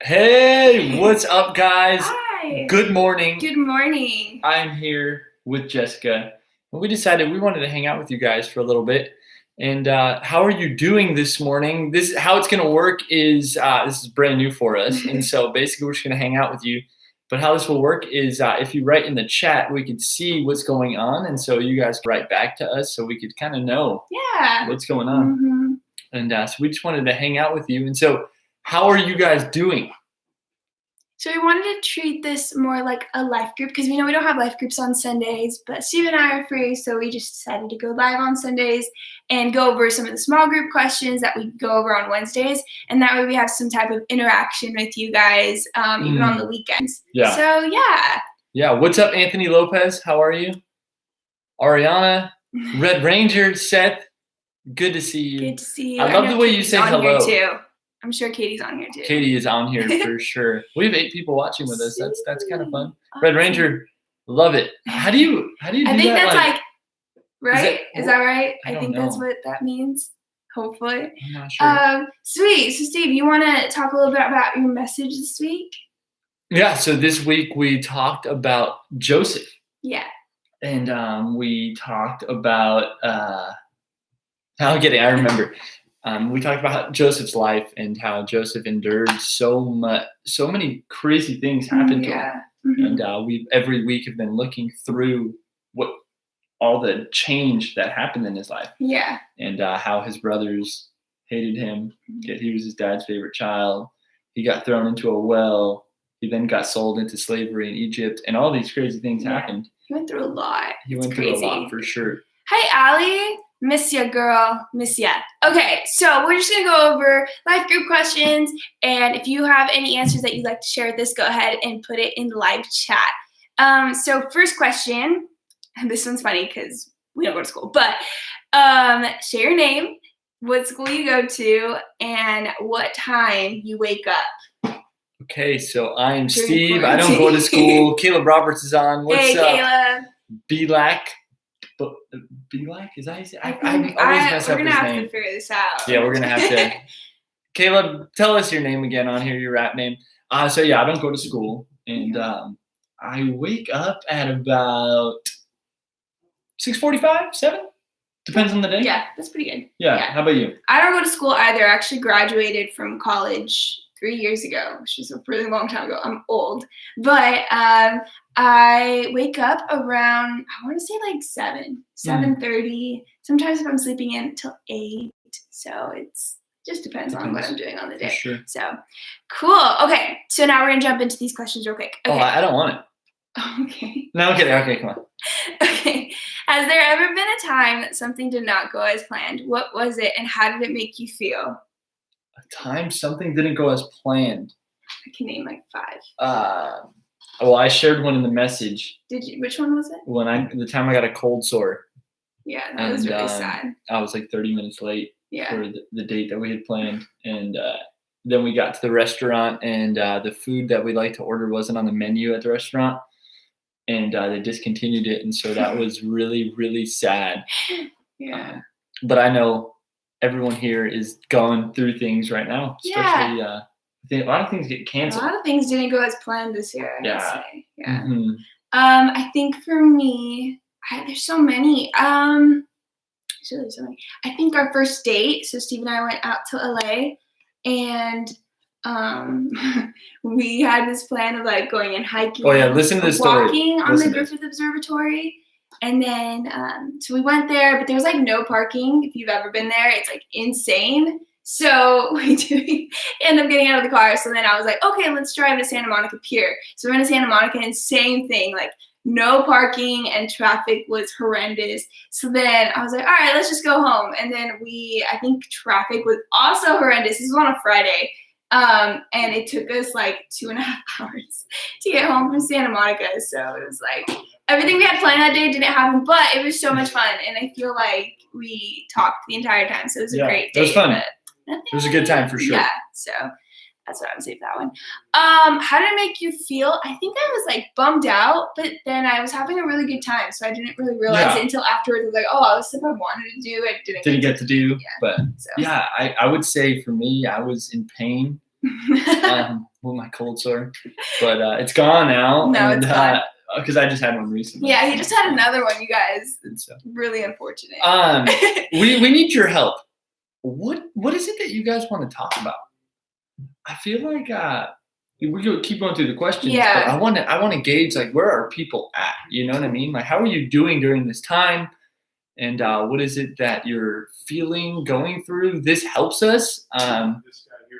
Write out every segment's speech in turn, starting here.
Hey, what's up, guys? Hi. Good morning. Good morning. I'm here with Jessica, and we decided we wanted to hang out with you guys for a little bit. And how are you doing this morning? This how it's gonna work is this is brand new for us, and so basically we're just gonna hang out with you. But how this will work is if you write in the chat, we could see what's going on, and so you guys write back to us, so we could kind of know Yeah. what's going on. hmm And so we just wanted to hang out with you. And so, how are you guys doing? So we wanted to treat this more like a life group because we know we don't have life groups on Sundays, but Steve and I are free, so we just decided to go live on Sundays and go over some of the small group questions that we go over on Wednesdays, and that way we have some type of interaction with you guys, even on the weekends. Yeah. So yeah. Yeah. What's up, Anthony Lopez? How are you? Ariana, Red Ranger, Seth. Good to see you. Good to see you. I love know the way you Katie's say on hello. Here too. I'm sure Katie's on here too. Katie is on here for sure. We have 8 people watching with us. That's kind of fun. Awesome. Red Ranger, love it. How do you do I think that? that's like right? Is that right? I don't think know. that's what that means. Hopefully. I'm not sure. Sweet. So Steve, you want to talk a little bit about your message this week? Yeah. So this week we talked about Joseph. Yeah. And we talked about I remember. We talked about Joseph's life and how Joseph endured so many crazy things happened to him. Mm-hmm. And we every week have been looking through all the change that happened in his life. Yeah. And how his brothers hated him. Yet he was his dad's favorite child. He got thrown into a well. He then got sold into slavery in Egypt, and all these crazy things happened. He went through a lot. He went through a lot for sure. Hi, Allie. Miss ya, girl. Miss ya. Okay, so we're just going to go over life group questions. And if you have any answers that you'd like to share with us, go ahead and put it in the live chat. So first question, and this one's funny because we don't go to school, but share your name, what school you go to, and what time you wake up. Okay, so I'm Steve. I don't go to school. Caleb Roberts is on. What's up? Caleb. B-Lack. B-Lack? Is that how you say it? I always mess we're up his name. We're going to have to figure this out. Yeah, we're going to have to. Caleb, tell us your name again on here, your rap name. So yeah, I don't go to school. And I wake up at about 6:45, 7? Depends on the day. Yeah, that's pretty good. Yeah. How about you? I don't go to school either. I actually graduated from college 3 years ago, which is a really long time ago. I'm old. But I wake up around, I want to say like 7:30. Sometimes if I'm sleeping in until 8. So it's just depends on what I'm doing on the day. Sure. So cool. Okay. So now we're going to jump into these questions real quick. Okay. Oh, I don't want it. Okay. No, I'm kidding. Okay, come on. Okay. Has there ever been a time that something did not go as planned? What was it and how did it make you feel? A time something didn't go as planned. I can name like 5. Well, I shared one in the message. Did you? Which one was it? The time I got a cold sore. Yeah, that was really sad. I was like 30 minutes late for the date that we had planned. And then we got to the restaurant and the food that we like to order wasn't on the menu at the restaurant. And they discontinued it. And so that was really, really sad. Yeah. But I know everyone here is going through things right now. Especially, a lot of things get canceled. A lot of things didn't go as planned this year, I would say. Yeah. Mm-hmm. I think for me, there's so many. There's really so many. I think our first date, so Steve and I went out to LA, and we had this plan of like going and hiking. Oh yeah, listen to this story. Walking on the Griffith Observatory. And then, so we went there, but there was like no parking. If you've ever been there, it's like insane. So we end up getting out of the car. So then I was like, okay, let's drive to Santa Monica Pier. So we went to Santa Monica and same thing, like no parking and traffic was horrendous. So then I was like, all right, let's just go home. And then I think traffic was also horrendous. This was on a Friday. And it took us like 2.5 hours to get home from Santa Monica. So it was like everything we had planned that day didn't happen, but it was so much fun. And I feel like we talked the entire time. So it was a great day. It was fun. It was a good time for sure. Yeah. So that's what I would say for that one. How did it make you feel? I think I was like bummed out, but then I was having a really good time. So I didn't really realize it until afterwards. I was like, oh, all the stuff I wanted to do, I didn't get to do. Yeah. But I would say for me, I was in pain With my cold sore, but it's gone now. No, it's gone. Because I just had one recently. Yeah, he just had another one, you guys. And so, really unfortunate. we need your help. What is it that you guys want to talk about? I feel like we could keep going through the questions, but I want to gauge like where are people at? You know what I mean? Like how are you doing during this time? And what is it that you're feeling, going through? This helps us.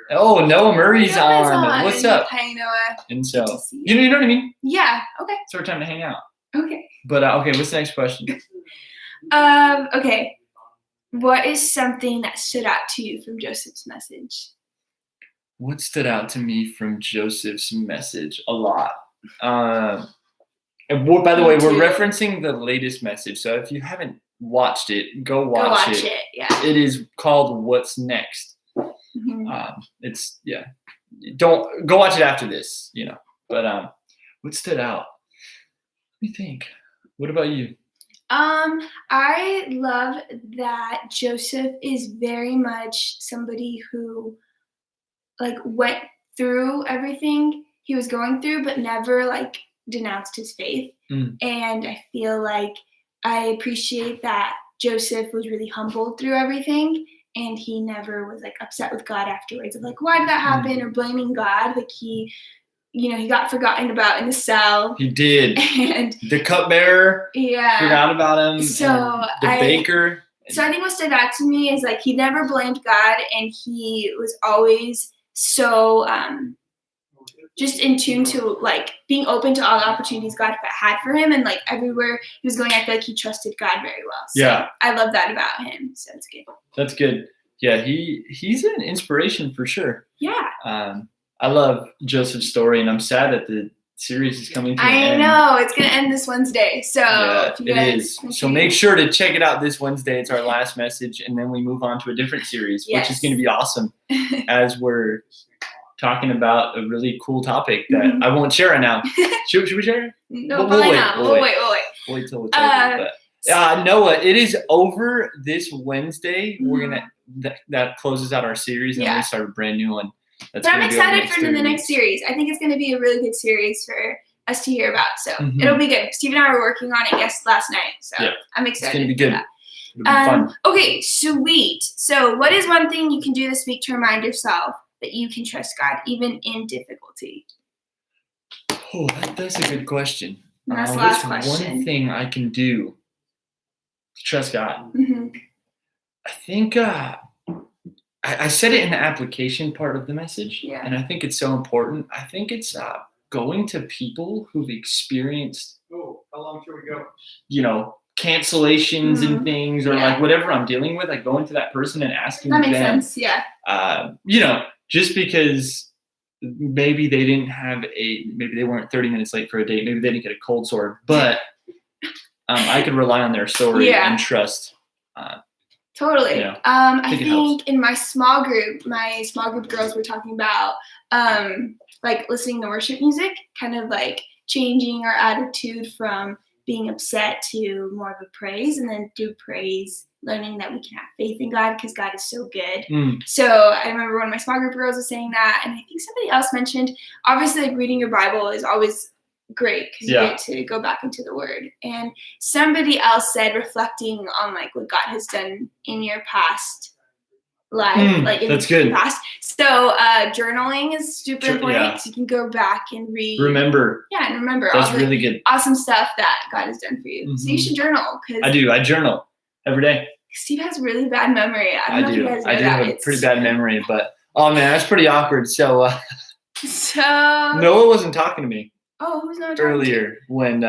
Oh, Noah Murray's on. What's up? Hi, Noah. And so, you know what I mean? Yeah. Okay. It's our time to hang out. Okay. But okay, what's the next question? Okay. What is something that stood out to you from Joseph's message? What stood out to me from Joseph's message? A lot. And by the way, we're referencing the latest message. So if you haven't watched it, go watch it. Yeah. It is called What's Next. Don't go watch it after this, But what stood out? Let me think. What about you? I love that Joseph is very much somebody who like went through everything he was going through, but never like denounced his faith. And I feel like I appreciate that Joseph was really humbled through everything, and he never was like upset with God afterwards of like, why did that happen, or blaming God. Like he got forgotten about in the cell. He did. And the cupbearer, forgot about him. So the baker. So I think what stood out to me is like he never blamed God, and he was always so just in tune to like being open to all the opportunities God had for him, and like everywhere he was going, I feel like he trusted God very well. So I love that about him. So it's good. That's good. Yeah, he's an inspiration for sure. Yeah. I love Joseph's story, and I'm sad that the series is coming to an end. I know. It's going to end this Wednesday. So it is. So make sure to check it out this Wednesday. It's our last message, and then we move on to a different series, which is going to be awesome as we're talking about a really cool topic that I won't share right now. Should we share it? No, we'll wait. Wait till it's over. But, Noah, it is over this Wednesday. We're going to – that closes out our series, and we start a brand new one. But I'm excited for the next series. I think it's going to be a really good series for us to hear about. So it'll be good. Steve and I were working on it, last night. So I'm excited. It's going to be good. That. It'll be fun. Okay, sweet. So what is one thing you can do this week to remind yourself that you can trust God even in difficulty? Oh, that's a good question. And that's the last question. One thing I can do to trust God. I think I said it in the application part of the message, and I think it's so important. I think it's going to people who've experienced. Oh, how long should we go? Cancellations and things, or like whatever I'm dealing with, like going to that person and asking them. That makes sense. Yeah. Just because maybe they didn't have maybe they weren't 30 minutes late for a date, maybe they didn't get a cold sore, but I could rely on their story and trust. Totally. I think in my small group girls were talking about like listening to worship music, kind of like changing our attitude from being upset to more of a praise, and then through praise, learning that we can have faith in God because God is so good. So I remember one of my small group girls was saying that, and I think somebody else mentioned, obviously like reading your Bible is always great because you get to go back into the Word. And somebody else said, reflecting on like what God has done in your past life, like in the past. So journaling is super important because you can go back and remember that's all the really good, awesome stuff that God has done for you. So you should journal. I do. I journal every day. Steve has really bad memory. I don't know if you guys know that. I do have a pretty bad memory, but oh man, that's pretty awkward. So Noah wasn't talking to me. Oh, who's not talking earlier when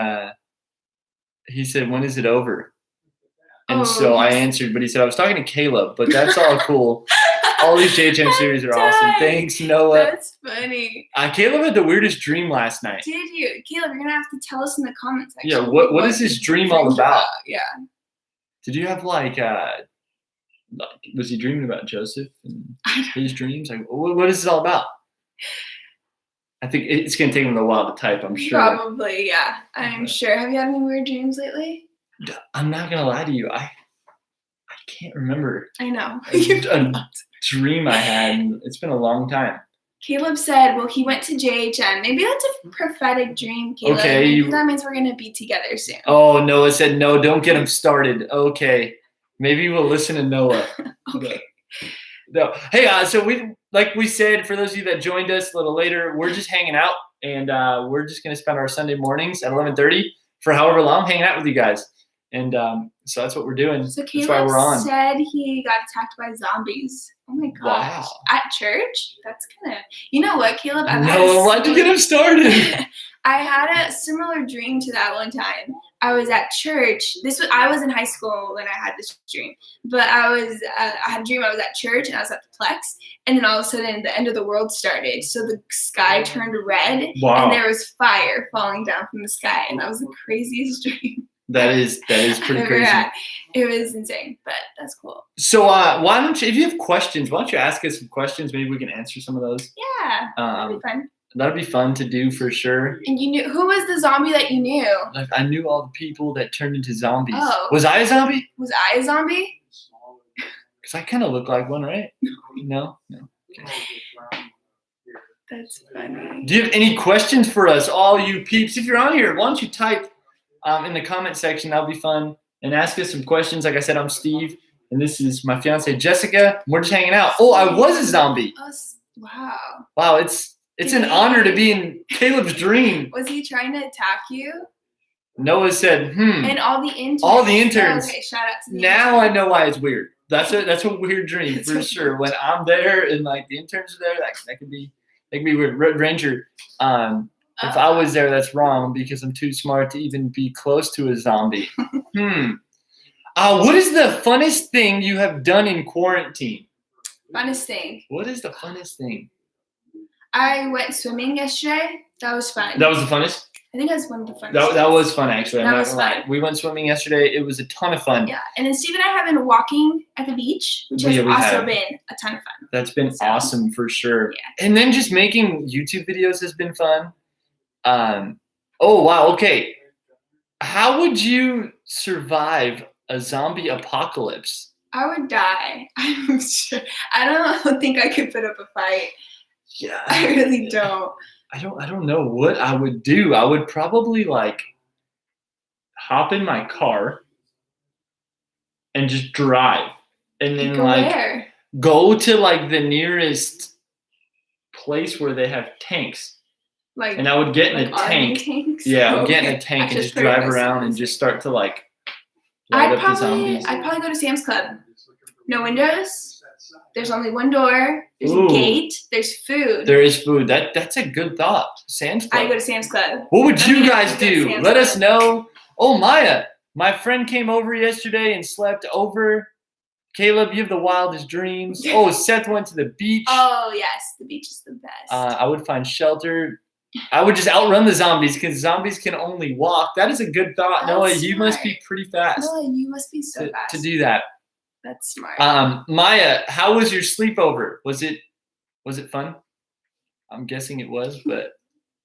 he said, "When is it over?" And so I answered, but he said I was talking to Caleb. But that's all cool. All these JHM series are awesome. Thanks, Noah. That's funny. Caleb had the weirdest dream last night. Did you, Caleb? You're gonna have to tell us in the comments section. Yeah. What is his dream all about? Yeah. Did you have like was he dreaming about Joseph and his dreams? Like, what is it all about? I think it's going to take him a while to type, I'm sure. Probably, yeah. I'm sure. Have you had any weird dreams lately? I'm not going to lie to you. I can't remember. I know. A dream I had. It's been a long time. Caleb said, well, he went to JHM. Maybe that's a prophetic dream, Caleb. Okay, Maybe that means we're going to be together soon. Oh, Noah said no. Don't get him started. Okay, maybe we'll listen to Noah. Okay. No. Hey, so like we said, for those of you that joined us a little later, we're just hanging out, and we're just gonna spend our Sunday mornings at 11:30 for however long, hanging out with you guys. And so that's what we're doing. So that's why we're Caleb on. said he got attacked by zombies. Oh my gosh. Wow. At church? That's kind of, you know what, Caleb? No, why'd you get him started? I had a similar dream to that one time. I was at church. I was in high school when I had this dream, but I had a dream I was at church and I was at the Plex, and then all of a sudden the end of the world started. So the sky turned red, Wow. and there was fire falling down from the sky, and that was the craziest dream. That is pretty crazy. It was insane, but that's cool. So why don't you, if you have questions, why don't you ask us some questions? Maybe we can answer some of those. Yeah, that'd be fun. That'd be fun to do for sure. And you knew, who was the zombie that you knew? Like, I knew all the people that turned into zombies. Oh. Was I a zombie? Was I a zombie? Because I kind of look like one, right? No. Okay. That's funny. Do you have any questions for us, all you peeps? If you're on here, why don't you type in the comment section? That'll be fun. And ask us some questions. Like I said, I'm Steve, and this is my fiance Jessica. We're just hanging out. Oh, I was a zombie. Wow. Wow, it's an honor to be in Caleb's dream. Was he trying to attack you? Noah said, And all the interns. All the interns. Okay, shout out to the Now interns. I know why it's weird. That's a weird dream for sure. When I'm there and like the interns are there, that could be weird. Red Ranger, if I was there, that's wrong because I'm too smart to even be close to a zombie. What is the funnest thing you have done in quarantine? Funnest thing. What is the funnest thing? I went swimming yesterday. That was fun. That was the funnest? I think that's one of the funnest. That was fun, actually. I'm That not was gonna lie. fun. We went swimming yesterday. It was a ton of fun. Yeah, and then Steve and I have been walking at the beach, which has also been a ton of fun. That's been awesome for sure. Yeah. And then just making YouTube videos has been fun. Oh, wow. Okay. How would you survive a zombie apocalypse? I would die. I'm sure. I don't think I could put up a fight. Yeah. I really don't. I don't know what I would do. I would probably like hop in my car and just drive. And then go to like the nearest place where they have tanks. And I would get in a tank. Tanks? Yeah, I would get in a tank and just drive around and just start to like light up the zombies. I'd probably go to Sam's Club. No windows. There's only one door. There's a gate. There's food. There is food. That's a good thought. Sam's Club. I go to Sam's Club. What would you guys do? Let us know. Oh, Maya, my friend came over yesterday and slept over. Caleb, you have the wildest dreams. Oh, Seth went to the beach. Oh, yes. The beach is the best. I would find shelter. I would just outrun the zombies because zombies can only walk. That is a good thought. Noah, you must be pretty fast. Noah, you must be so fast. To do that. That's smart. Maya, how was your sleepover? Was it fun? I'm guessing it was, but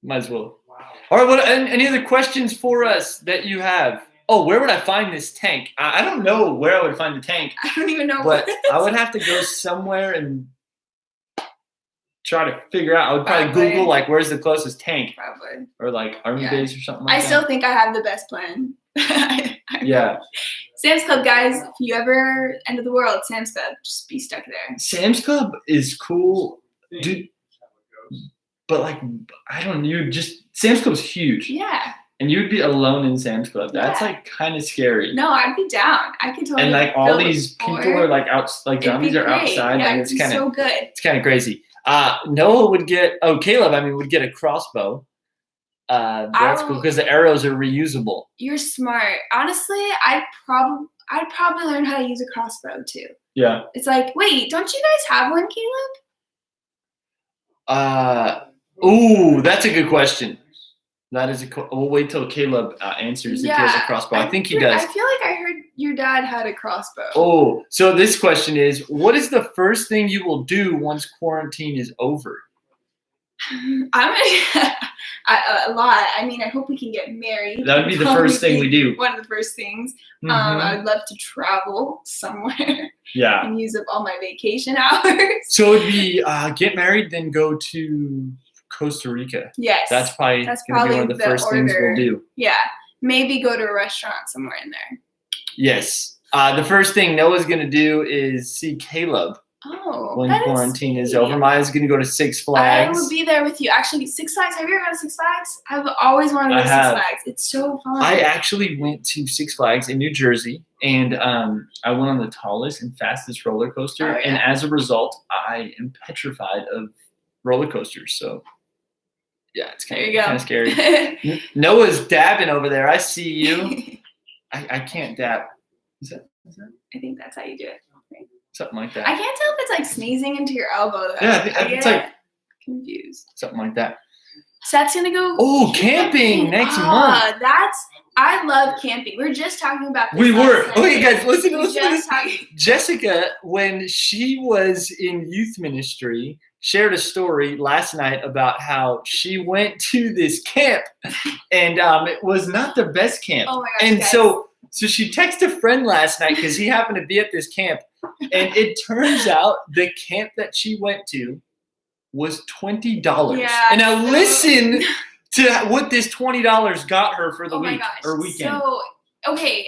might as well. Wow. All right, any other questions for us that you have? Oh, where would I find this tank? I don't know where I would find the tank. I don't even know. But I would have to go somewhere and try to figure out. I would probably Google like where's the closest tank. Probably. Or like army base or something like that. I still think I have the best plan. Yeah. Sam's Club, guys. If you ever end of the world, Sam's Club, just be stuck there. Sam's Club is cool, dude. But like, I don't know. Sam's Club's huge. Yeah. And you'd be alone in Sam's Club. That's like kind of scary. No, I'd be down. I could totally. And like all these people are like out, like zombies are outside, yeah, and it's kind of so good. It's kind of crazy. Noah would get. Oh, Caleb, would get a crossbow. That's cool because the arrows are reusable. You're smart. Honestly, I'd probably learn how to use a crossbow too. Yeah. It's like, wait, don't you guys have one, Caleb? Ooh, that's a good question. That is we'll wait till Caleb answers if he has a crossbow. I think he does. I feel like I heard your dad had a crossbow. Oh, so this question is, what is the first thing you will do once quarantine is over? A lot. I mean, I hope we can get married. That would be the Probably first thing we do. One of the first things. Mhm. I would love to travel somewhere Yeah. and use up all my vacation hours. So it would be get married, then go to Costa Rica. Yes. That's probably going to be one of the first things we'll do. Yeah. Maybe go to a restaurant somewhere in there. Yes. The first thing Noah's going to do is see Caleb. Oh, when that quarantine is sweet. over. Maya's going to go to Six I Flags. will be there with you. Actually, Six Flags. Have you ever gone to Six Flags? I've always wanted to go to Six Flags. It's so fun. I actually went to Six Flags in New Jersey, and I went on the tallest and fastest roller coaster. Oh, yeah. And as a result, I am petrified of roller coasters. So, yeah, it's kind of scary. Noah's dabbing over there. I see you. I can't dab. Is that? I think that's how you do it. Right? Something like that. I can't tell if it's like sneezing into your elbow. Though. Yeah, it's like confused. Something like that. So that's gonna go. Oh, camping next month. I love camping. We were just talking about this. We were. Night. Okay, guys, listen to this. Talking. Jessica, when she was in youth ministry, shared a story last night about how she went to this camp, and it was not the best camp. Oh my gosh, and guys. so she texted a friend last night because he happened to be at this camp, and it turns out the camp that she went to was $20. Yeah, and now listen to what this $20 got her for the week or weekend. So, okay,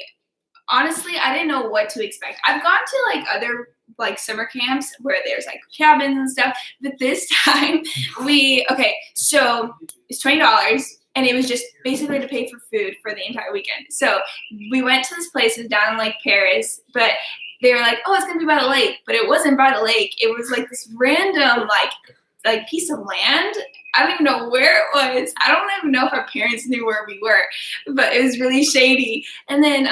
honestly, I didn't know what to expect. I've gone to like other like summer camps where there's like cabins and stuff, but this time so it's $20. And it was just basically to pay for food for the entire weekend. So we went to this place, it was down in like Paris, but they were like, oh, it's gonna be by the lake. But it wasn't by the lake. It was like this random like piece of land. I don't even know where it was. I don't even know if our parents knew where we were, but it was really shady. And then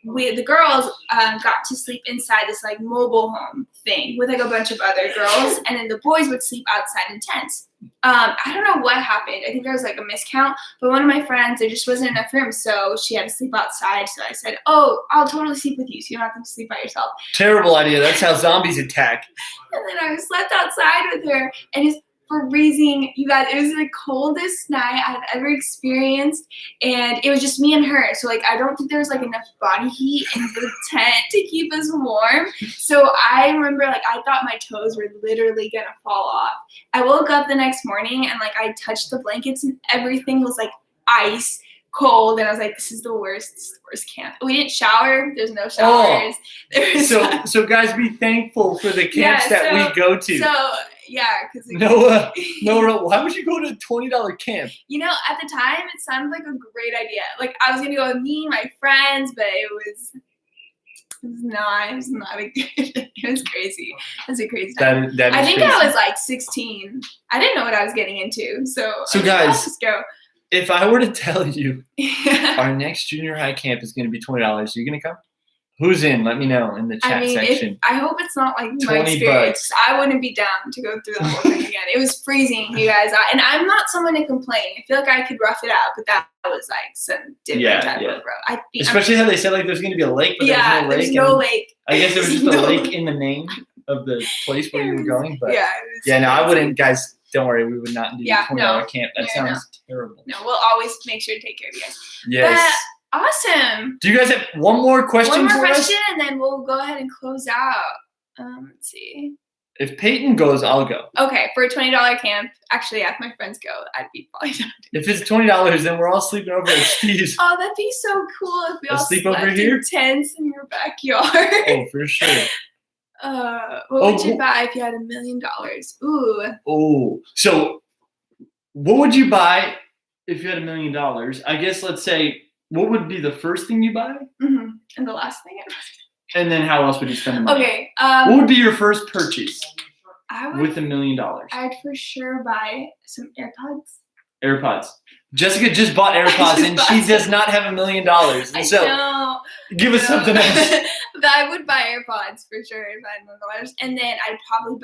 the girls got to sleep inside this like mobile home thing with like a bunch of other girls, and then the boys would sleep outside in tents. I don't know what happened. I think there was like a miscount, but one of my friends, there just wasn't enough room, so she had to sleep outside. So I said, oh, I'll totally sleep with you, so you don't have to sleep by yourself. Terrible idea. That's how zombies attack. And then I slept outside with her, and it's freezing. You guys, it was the coldest night I've ever experienced, and it was just me and her. So like, I don't think there was like enough body heat in the tent to keep us warm. So I remember like I thought my toes were literally gonna fall off. I woke up the next morning and like I touched the blankets and everything was like ice cold, and I was like, this is the worst camp. We didn't shower. There's no showers. So guys, be thankful for the camps that we go to. So yeah, because Noah, why would you go to a $20 camp? You know, at the time it sounded like a great idea. Like I was gonna go with me, my friends, but it was not a good. It was crazy. It was a crazy time. That is I think crazy. I was like 16. I didn't know what I was getting into. So guys, let's just go. If I were to tell you our next junior high camp is going to be $20, are you going to come? Who's in? Let me know in the chat section. I hope it's not like my experience. I wouldn't be down to go through the whole thing again. It was freezing, you guys. And I'm not someone to complain. I feel like I could rough it out, but that was like some different type of road. Especially how they said like there's going to be a lake, but there's no lake. I guess there was just a lake in the name of the place where you were going. But no, I wouldn't, guys. Don't worry, we would not do $20 camp. That sounds terrible. No, we'll always make sure to take care of you guys. Yes. But awesome. Do you guys have one more question One more for question, us? and then we'll go ahead and close out. Let's see. If Peyton goes, I'll go. Okay, for a $20 camp. Actually, if my friends go, I'd be probably down. If it's $20, then we're all sleeping over at Steve's. Oh, that'd be so cool if we all sleep slept over here? in tents in your backyard. Oh, for sure. What would you buy if you had $1 million? Ooh. Oh, so what would you buy if you had $1 million? I guess let's say, what would be the first thing you buy? Mm-hmm. And the last thing. And then how else would you spend the money? Okay. What would be your first purchase with $1 million? I'd for sure buy some AirPods. AirPods. Jessica just bought AirPods and she does not have $1 million. So give us something else. But I would buy AirPods for sure if I had $1 million. And then I'd probably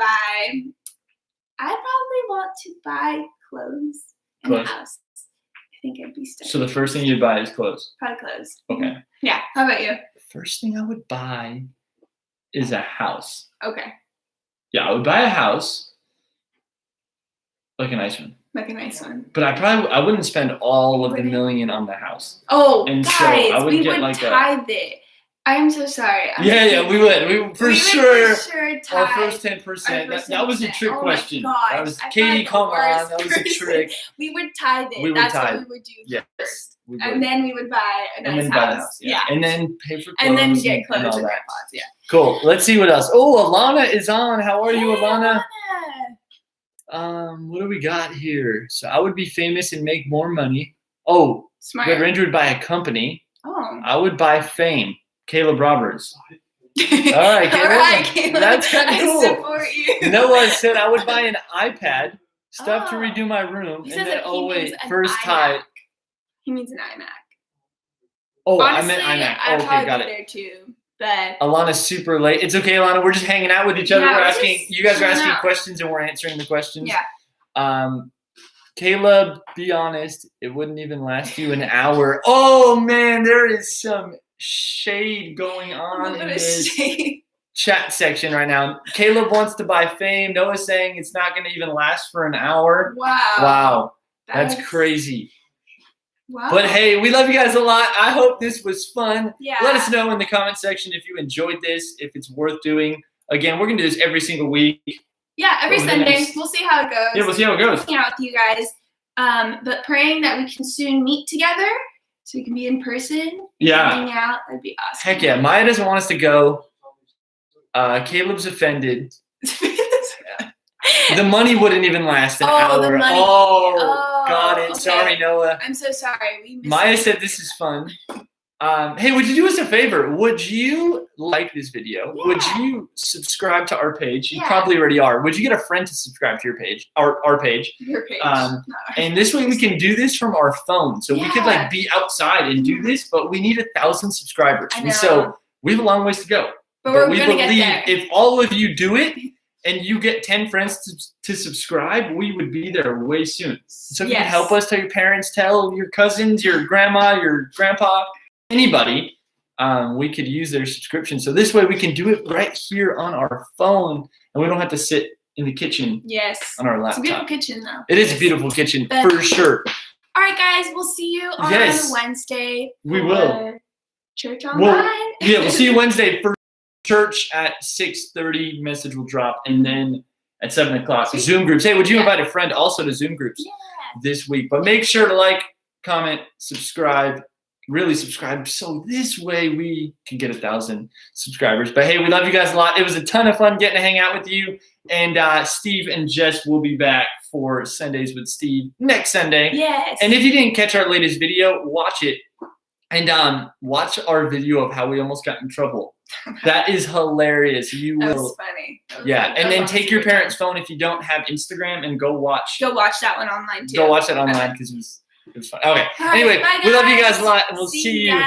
want to buy clothes in the house. I think I'd be stuck. So the first thing you'd buy is clothes? Probably clothes. Okay. Yeah. How about you? The first thing I would buy is a house. Okay. Yeah, I would buy a house. Like a nice one. Like a nice one. But I wouldn't spend all of the million on the house. Oh, And so guys, I would we get would like tithe it. I am so sorry. we would. We would for sure. tithe Our first 10%. That was a trick question. That was Katie. Come on, that was a trick. We would tithe it. We would That's tithe. what we would do first. We would. And then we would buy a nice house. Yeah. And then pay for clothes. And then get clothes and all and that. AirPods. Yeah. Cool. Let's see what else. Oh, Alana is on. How are you, Hey, Alana? Alana. What do we got here? So I would be famous and make more money. Oh, Smart. Red Ranger would buy a company. Oh. I would buy fame. Caleb Roberts. All right, Caleb. All right, Caleb. That's kind of cool. I support you. Noah said I would buy an iPad, stuff to redo my room, He and says then that he means an first iMac. tithe. He means an iMac. Oh, Honestly, I meant iMac. I'd Okay, probably got be it. there too. But Alana's super late. It's okay, Alana. We're just hanging out with each other. Yeah, We're we're asking. just You guys are chilling asking out. questions, and we're answering the questions. yeah. Caleb, be honest. It wouldn't even last you an hour. Oh man, there is some shade going on in this chat section right now. Caleb wants to buy fame. Noah's saying it's not going to even last for an hour. Wow. Wow, that's crazy. Wow. But hey, we love you guys a lot. I hope this was fun. Yeah. Let us know in the comment section if you enjoyed this, if it's worth doing. Again, we're going to do this every single week. Yeah, every Over the Sunday. next- We'll see how it goes. Yeah, we'll see how it goes. Hanging out with you guys. But praying that we can soon meet together so we can be in person. Yeah. Hang out. That'd be awesome. Heck yeah. Maya doesn't want us to go. Caleb's offended. The money wouldn't even last an hour. The money. Oh, got it. Okay. Sorry, Noah. I'm so sorry. We missed Maya it. said this is fun. Hey, would you do us a favor? Would you like this video? Yeah. Would you subscribe to our page? You Yeah. probably already are. Would you get a friend to subscribe to your page, our page? Your page. And this way we can do this from our phone. So we could Yeah. like be outside and do this, but we need 1,000 subscribers. I And know. so we have a long ways to go. But we're we gonna get believe there. if all of you do it and you get 10 friends to subscribe, we would be there way soon. So if you can Yes. help us, tell your parents, tell your cousins, your grandma, your grandpa, anybody, we could use their subscription. So this way we can do it right here on our phone and we don't have to sit in the kitchen Yes. on our It's a laptop. beautiful kitchen though. It is a beautiful kitchen But- for sure. All right, guys. We'll see you on Yes. Wednesday. We for will. Church Well, online. Yeah, we'll see you Wednesday for church at 6:30. Message will drop, and then at 7 o'clock, Zoom groups. Hey, would you Yeah. invite a friend also to Zoom groups Yeah. this week? But make sure to like, comment, subscribe, really subscribe, so this way we can get 1,000 subscribers. But hey, we love you guys a lot. It was a ton of fun getting to hang out with you. And Steve and Jess will be back for Sundays with Steve next Sunday. Yes. And if you didn't catch our latest video, watch it. And watch our video of how we almost got in trouble. That is hilarious. You that will. was funny. That was Yeah, funny. and That then was take your honestly parents' phone if you don't have Instagram and go watch. Go watch that one online too. Go watch it online because it was fun. Okay. All right, Anyway, bye, we love you guys guys. a lot, and we'll see you ya.